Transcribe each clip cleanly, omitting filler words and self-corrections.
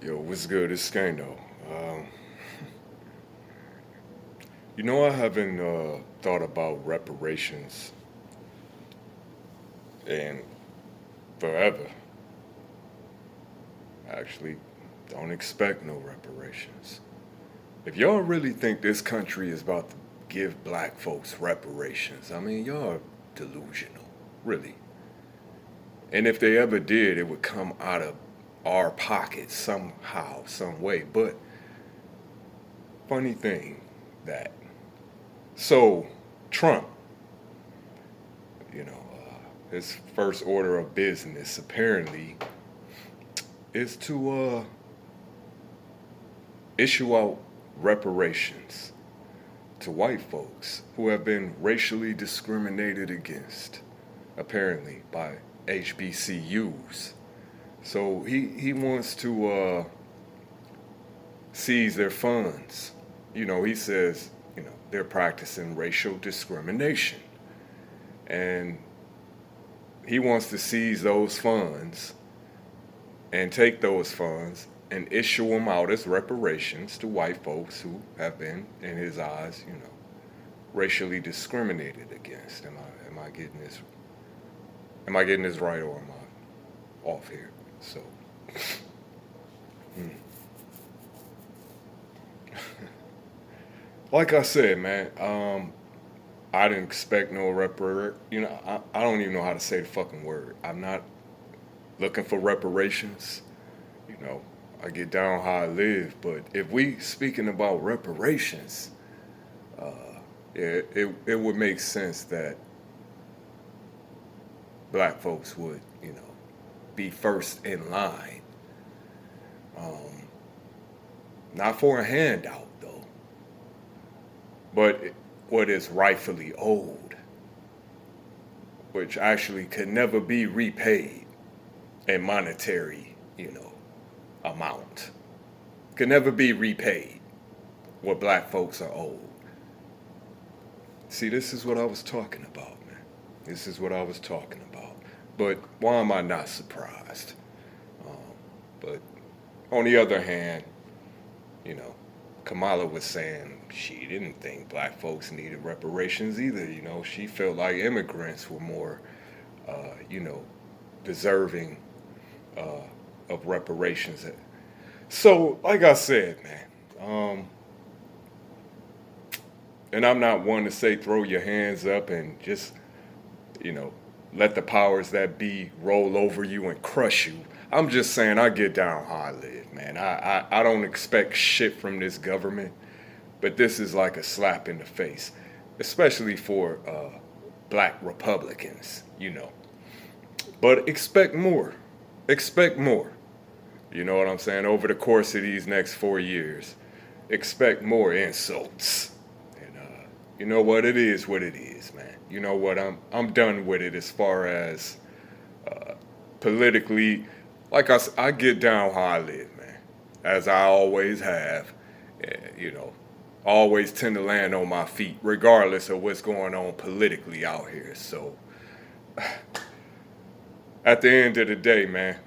Yo, what's good? It's Skano. I haven't thought about reparations in forever. Actually, don't expect no reparations. If y'all really think this country is about to give black folks reparations, I mean, y'all are delusional, really. And if they ever did, it would come out of our pockets somehow, some way. But funny thing that so Trump, his first order of business apparently is to issue out reparations to white folks who have been racially discriminated against, apparently by HBCUs. So he wants to seize their funds. He says, they're practicing racial discrimination. And he wants to seize those funds and take those funds and issue them out as reparations to white folks who have been, in his eyes, racially discriminated against. Am I getting this? Am I getting this right, or am I off here? So, like I said, man, I didn't expect no I don't even know how to say the fucking word. I'm not looking for reparations. You know, I get down how I live. But if we speaking about reparations, it would make sense that black folks would, be first in line. Not for a handout, though, but what is rightfully owed, which actually could never be repaid in monetary, amount. Could never be repaid what black folks are owed. See, this is what I was talking about, man. This is what I was talking about. But why am I not surprised? But on the other hand, Kamala was saying she didn't think black folks needed reparations either. She felt like immigrants were more, deserving of reparations. So, like I said, man, and I'm not one to say throw your hands up and just, let the powers that be roll over you and crush you. I'm just saying I get down how I live, man. I don't expect shit from this government, but this is like a slap in the face, especially for black Republicans, But expect more. Expect more. You know what I'm saying? Over the course of these next 4 years, expect more insults. And you know what? It is what it is, man. You know what? I'm done with it as far as politically. Like I get down how I live, man, as I always have. Always tend to land on my feet, regardless of what's going on politically out here. So, at the end of the day, man,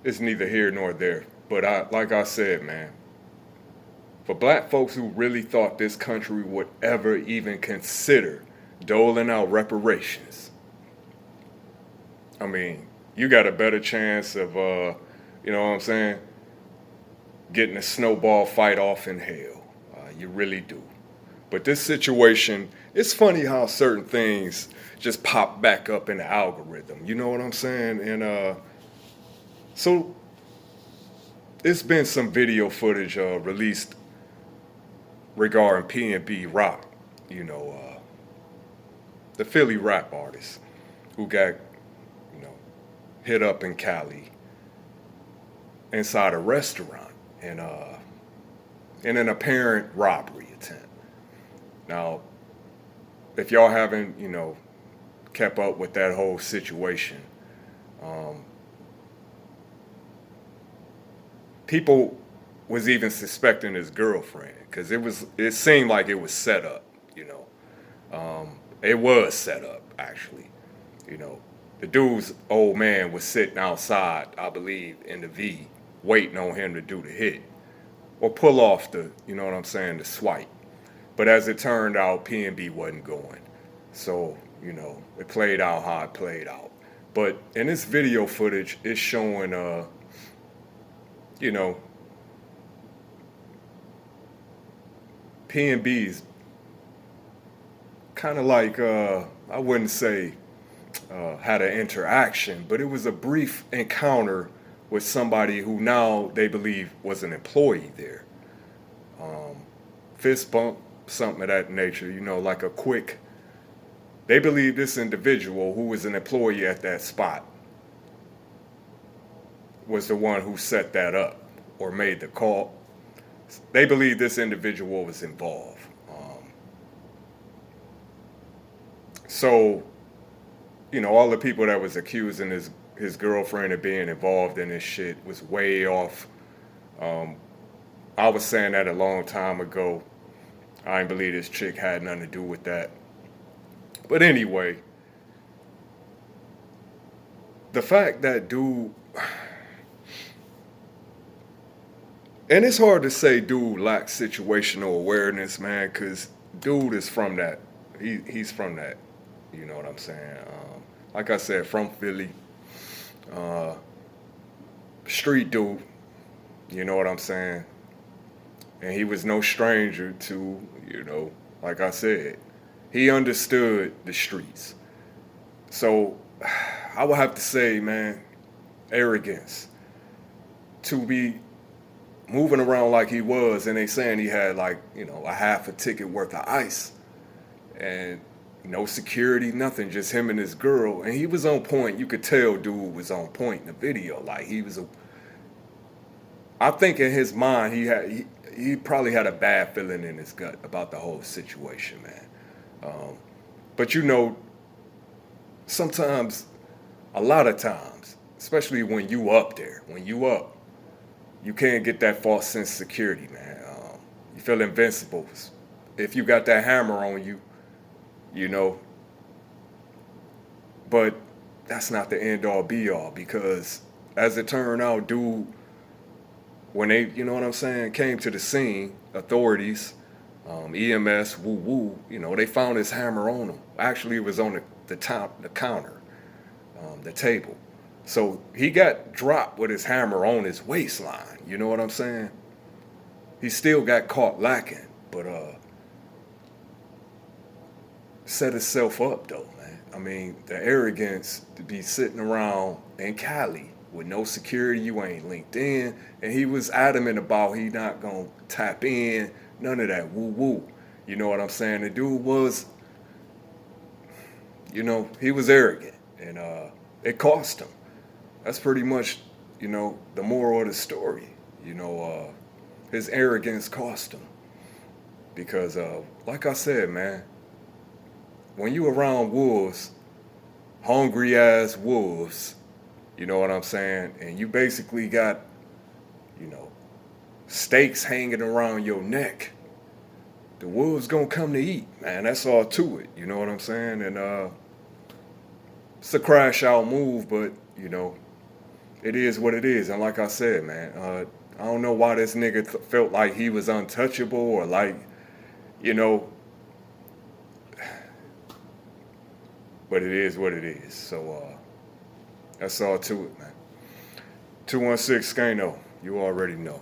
it's neither here nor there. But like I said, man, for black folks who really thought this country would ever even consider doling out reparations, I mean, you got a better chance of, you know what I'm saying, getting a snowball fight off in hell. You really do. But this situation, it's funny how certain things just pop back up in the algorithm. You know what I'm saying? And so it's been some video footage released regarding PNB Rock, the Philly rap artist who got, hit up in Cali inside a restaurant and in an apparent robbery attempt. Now, if y'all haven't, kept up with that whole situation, people was even suspecting his girlfriend because it seemed like it was set up, it was set up actually, the dude's old man was sitting outside, I believe, in the V, waiting on him to do the hit or pull off the, you know what I'm saying, the swipe. But as it turned out, PNB wasn't going. So, you know, it played out how it played out. But in this video footage, it's showing, you know, PNB's kind of like, I wouldn't say had an interaction, but it was a brief encounter with somebody who now they believe was an employee there. Fist bump, something of that nature, you know, like a quick. They believe this individual who was an employee at that spot was the one who set that up or made the call. They believe this individual was involved. So, you know, all the people that was accusing his girlfriend of being involved in this shit was way off. I was saying that a long time ago. I didn't believe this chick had nothing to do with that. But anyway, the fact that dude, and it's hard to say dude lacks situational awareness, man, because dude is from that. He's from that. You know what I'm saying? Like I said, from Philly. Street dude. You know what I'm saying? And he was no stranger to, you know, like I said, he understood the streets. So I would have to say, man, arrogance. To be moving around like he was, and they saying he had like, you know, a half a ticket worth of ice. And no security, nothing, just him and his girl. And he was on point. You could tell dude was on point in the video. Like he was I think in his mind he probably had a bad feeling in his gut about the whole situation, man. But you know, sometimes, a lot of times, especially when you up there, you can't get that false sense of security, man. You feel invincible. If you got that hammer on you, you know. But that's not the end all be all, because as it turned out, dude, when they, you know what I'm saying, came to the scene, authorities, EMS, woo, you know, they found his hammer on him. Actually, it was on the counter, the table. So he got dropped with his hammer on his waistline. You know what I'm saying? He still got caught lacking, but set himself up though, man. I mean, the arrogance to be sitting around in Cali with no security, you ain't linked in, and he was adamant about he not gonna tap in, none of that woo. You know what I'm saying? The dude was, you know, he was arrogant, and it cost him. That's pretty much, you know, the moral of the story. You know, his arrogance cost him, because like I said, man, when you around wolves, hungry ass wolves, you know what I'm saying? And you basically got, you know, stakes hanging around your neck. The wolves gonna come to eat, man. That's all to it. You know what I'm saying? And it's a crash out move, but you know, it is what it is. And like I said, man, I don't know why this nigga felt like he was untouchable, or like, you know, but it is what it is. So that's all to it, man. 216 Skano, you already know.